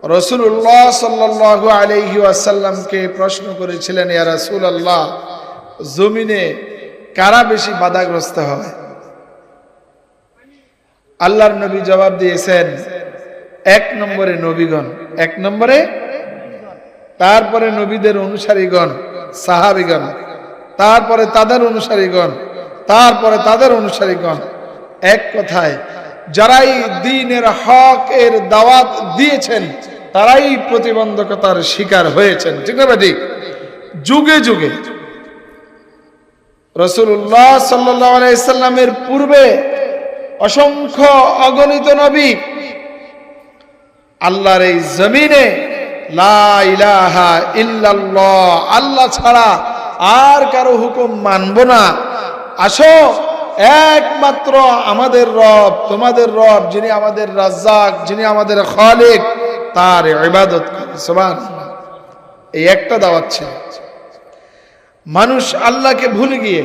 রাসূলুল্লাহ সাল্লাল্লাহু আলাইহি ওয়াসাল্লামকে প্রশ্ন করেছিলেন, ইয়া রাসূলুল্লাহ, জমিনে কারা বেশি বাধাগ্রস্ত হয়? আল্লাহর নবী জবাব দিয়েছেন, এক নম্বরে নবীগণ, এক নম্বরে, তারপরে নবীদের অনুসারীগণ সাহাবীগণ, তারপরে তাদের অনুসারীগণ, তারপরে তাদের অনুসারীগণ। এক কথায় যারাই দ্বীনের হকের দাওয়াত দিয়েছেন তারাই প্রতিবন্ধকতার শিকার হয়েছেন, ঠিক না ঠিক? যুগে যুগে রাসূলুল্লাহ সাল্লাল্লাহু আলাইহি সাল্লামের পূর্বে অসংখ্য অগণিত নবী আল্লাহর এই জমিনে লা ইলাহা ইল্লাল্লাহ, আল্লাহ ছাড়া আর কারো হুকুম মানব না, আসো একমাত্র আমাদের রব, তোমাদের রব, যিনি আমাদের রাজ্জাক, যিনি আমাদের খালিক, তার ইবাদত করে। সুবহানাল্লাহ। এই একটা দাওয়াত ছিল। মানুষ আল্লাহকে ভুলে গিয়ে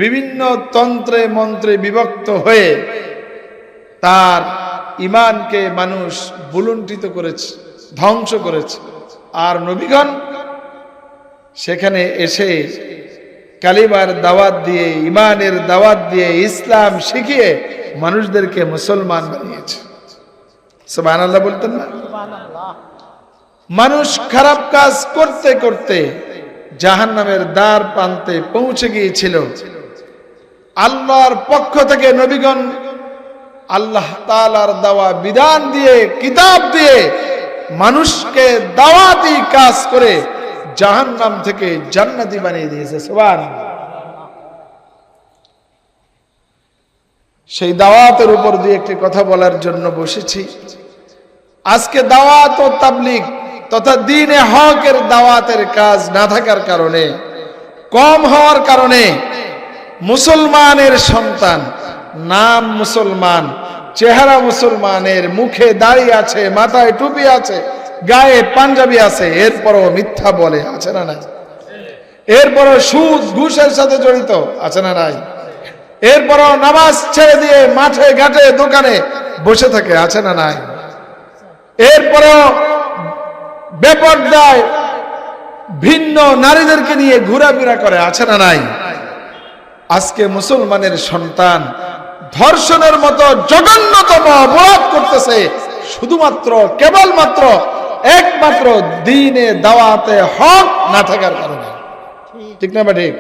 বিভিন্ন তন্ত্রে মন্ত্রে বিভক্ত হয়ে তার ঈমানকে মানুষ বুলুণ্ঠিত করেছে, ধ্বংস করেছে। আর নবীগণ সেখানে এসে কালিমার দাওয়াত দিয়ে, ঈমানের দাওয়াত দিয়ে, ইসলাম শিখিয়ে মানুষদেরকে মুসলমান বানিয়েছে। সুবহানাল্লাহ বলতেন না? মানুষ খারাপ কাজ করতে করতে জাহান্নামের দ্বার প্রান্তে পৌঁছে গিয়েছিল। আল্লাহর পক্ষ থেকে নবীগণ আল্লাহ তাআলার দেওয়া বিধান দিয়ে, কিতাব দিয়ে মানুষকে দাওয়াতি কাজ করে জাহান্নাম থেকে জান্নাতি বানিয়ে দিয়েছে। সুবহানাল্লাহ। সেই দাওয়াতের উপর দিয়ে একটি কথা বলার জন্য বসেছি। আজকে দাওয়াত ও তাবলীগ তথা দ্বীনে হকের দাওয়াতের কাজ না থাকার কারণে, কম হওয়ার কারণে মুসলমানের সন্তান, নাম মুসলমান, চেহারা মুসলমানের, মুখে দাড়ি আছে, মাথায় টুপি আছে, গায়ে পাঞ্জাবি আছে, এরপরও মিথ্যা বলে, আছে না নাই? এরপরও সুদ ঘুষের সাথে জড়িত, আছে না নাই? এরপরও নামাজ ছেড়ে দিয়ে মাঠে ঘাটে দোকানে বসে থাকে, আছে না নাই? এরপরও বেপরদায় ভিন্ন নারীদেরকে নিয়ে ঘোরাফেরা করে, আছে না নাই? আজকে মুসলমানের সন্তান ধর্ষণের মতো জঘন্যতম অপরাধ করতেছে শুধুমাত্র, কেবলমাত্র, একমাত্র দ্বীনে দাওয়াতে হক না থাকার কারণে, ঠিক না? ঠিক।